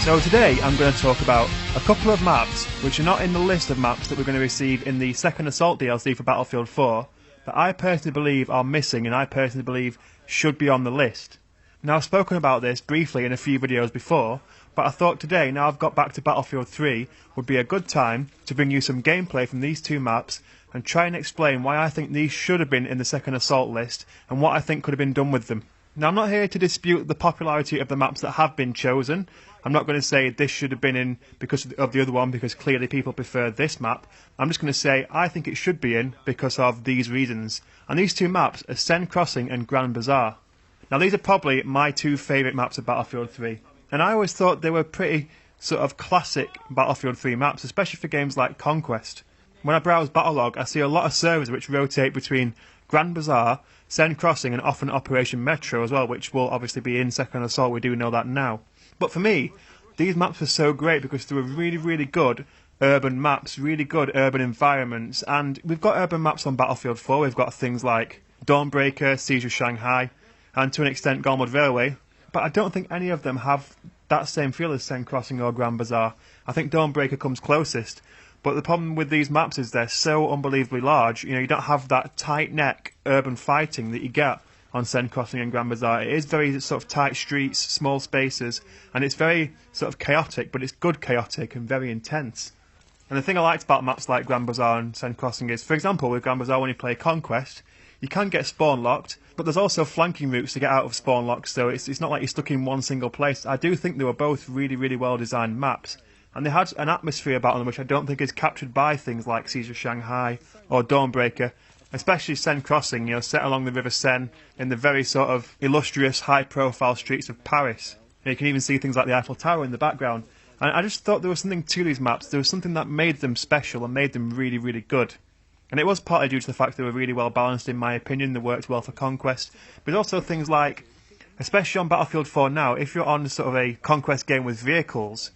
So today I'm going to talk about a couple of maps which are not in the list of maps that we're going to receive in the Second Assault DLC for Battlefield 4 that I personally believe are missing and I personally believe should be on the list. Now I've spoken about this briefly in a few videos before, but I thought today, now I've got back to Battlefield 3, would be a good time to bring you some gameplay from these two maps and try and explain why I think these should have been in the Second Assault list and what I think could have been done with them. Now I'm not here to dispute the popularity of the maps that have been chosen. I'm not going to say this should have been in because of the other one because clearly people prefer this map. I'm just going to say I think it should be in because of these reasons. And these two maps are Sen Crossing and Grand Bazaar. Now these are probably my two favourite maps of Battlefield 3. And I always thought they were pretty sort of classic Battlefield 3 maps, especially for games like Conquest. When I browse Battlelog, I see a lot of servers which rotate between Grand Bazaar, Sen Crossing and often Operation Metro as well, which will obviously be in Second Assault, we do know that now. But for me, these maps are so great because they were really, really good urban maps, really good urban environments, and we've got urban maps on Battlefield 4, we've got things like Dawnbreaker, Siege of Shanghai, and to an extent Gormwood Railway, but I don't think any of them have that same feel as Sen Crossing or Grand Bazaar. I think Dawnbreaker comes closest. But the problem with these maps is they're so unbelievably large, you don't have that tight-neck urban fighting that you get on Sen Crossing and Grand Bazaar. It is very sort of tight streets, small spaces, and it's very sort of chaotic, but it's good chaotic and very intense. And the thing I liked about maps like Grand Bazaar and Sen Crossing is, for example, with Grand Bazaar when you play Conquest, you can get spawn locked, but there's also flanking routes to get out of spawn locked, so it's not like you're stuck in one single place. I do think they were both really, really well designed maps. And they had an atmosphere about them which I don't think is captured by things like Siege of Shanghai or Dawnbreaker, especially Sen Crossing, set along the River Seine in the very sort of illustrious, high-profile streets of Paris. You can even see things like the Eiffel Tower in the background. And I just thought there was something to these maps. There was something that made them special and made them really, really good. And it was partly due to the fact they were really well balanced, in my opinion. They worked well for Conquest. But also things like, especially on Battlefield 4 now, if you're on sort of a Conquest game with vehicles,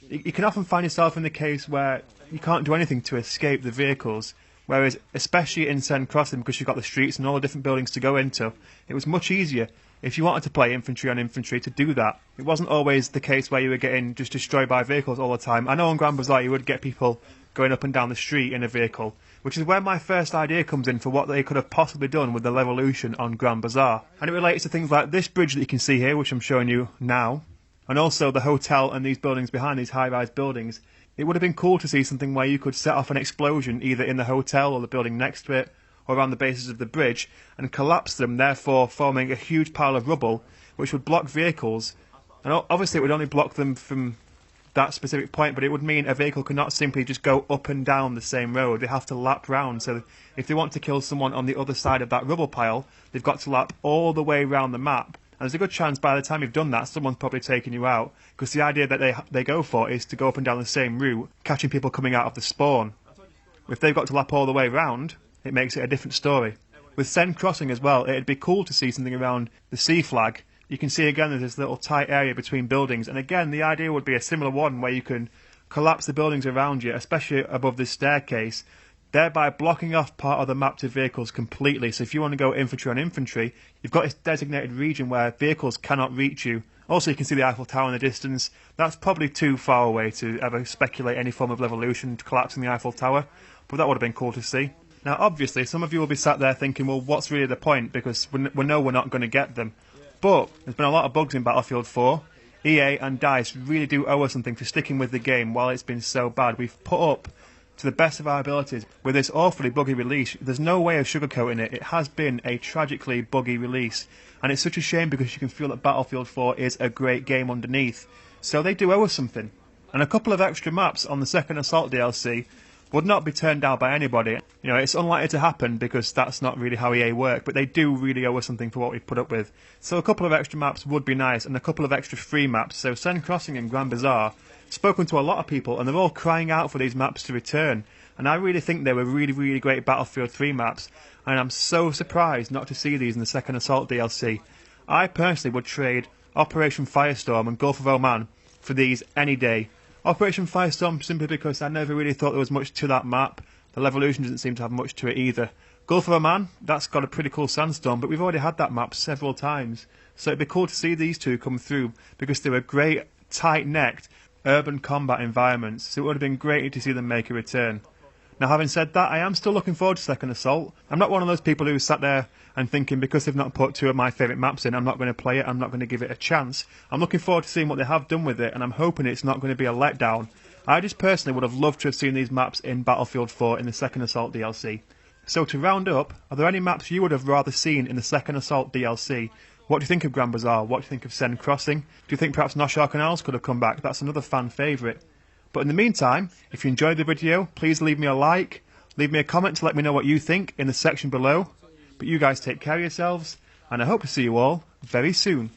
you can often find yourself in the case where you can't do anything to escape the vehicles, whereas especially in Sen Crossing, because you've got the streets and all the different buildings to go into, it was much easier if you wanted to play infantry on infantry to do that. It wasn't always the case where you were getting just destroyed by vehicles all the time. I know on Grand Bazaar you would get people going up and down the street in a vehicle, which is where my first idea comes in for what they could have possibly done with the Revolution on Grand Bazaar. And it relates to things like this bridge that you can see here, which I'm showing you now, and also the hotel and these buildings behind, these high-rise buildings. It would have been cool to see something where you could set off an explosion either in the hotel or the building next to it or around the bases of the bridge and collapse them, therefore forming a huge pile of rubble which would block vehicles. And obviously it would only block them from that specific point, but it would mean a vehicle could not simply just go up and down the same road. They have to lap round. So if they want to kill someone on the other side of that rubble pile, they've got to lap all the way around the map. And there's a good chance by the time you've done that, someone's probably taken you out, because the idea that they go for is to go up and down the same route, catching people coming out of the spawn. If they've got to lap all the way round, it makes it a different story. With Sen Crossing as well, it'd be cool to see something around the sea flag. You can see again there's this little tight area between buildings, and again the idea would be a similar one where you can collapse the buildings around you, especially above this staircase, thereby blocking off part of the map to vehicles completely. So if you want to go infantry on infantry, you've got this designated region where vehicles cannot reach you. Also, you can see the Eiffel Tower in the distance. That's probably too far away to ever speculate any form of revolution to collapsing the Eiffel Tower, but that would have been cool to see. Now, obviously, some of you will be sat there thinking, well, what's really the point? Because we know we're not going to get them. But there's been a lot of bugs in Battlefield 4. EA and DICE really do owe us something for sticking with the game while it's been so bad. We've put up to the best of our abilities with this awfully buggy release. There's no way of sugarcoating it. It has been a tragically buggy release, and it's such a shame because you can feel that Battlefield 4 is a great game underneath. So they do owe us something. And a couple of extra maps on the Second Assault DLC would not be turned down by anybody. It's unlikely to happen because that's not really how EA work, but they do really owe us something for what we've put up with. So a couple of extra maps would be nice, and a couple of extra free maps. So Sen Crossing and Grand Bazaar, spoken to a lot of people, and they're all crying out for these maps to return. And I really think they were really, really great Battlefield 3 maps, and I'm so surprised not to see these in the Second Assault DLC. I personally would trade Operation Firestorm and Gulf of Oman for these any day. Operation Firestorm simply because I never really thought there was much to that map. The Revolution doesn't seem to have much to it either. Gulf of Oman, that's got a pretty cool sandstorm, but we've already had that map several times. So it'd be cool to see these two come through because they were great tight-necked urban combat environments, so it would have been great to see them make a return. Now, having said that, I am still looking forward to Second Assault. I'm not one of those people who sat there and thinking because they've not put two of my favourite maps in, I'm not going to play it, I'm not going to give it a chance. I'm looking forward to seeing what they have done with it, and I'm hoping it's not going to be a letdown. I just personally would have loved to have seen these maps in Battlefield 4 in the Second Assault DLC. So to round up, are there any maps you would have rather seen in the Second Assault DLC? What do you think of Grand Bazaar? What do you think of Sen Crossing? Do you think perhaps Noshar Canals could have come back? That's another fan favourite. But in the meantime, if you enjoyed the video, please leave me a like, leave me a comment to let me know what you think in the section below. But you guys take care of yourselves, and I hope to see you all very soon.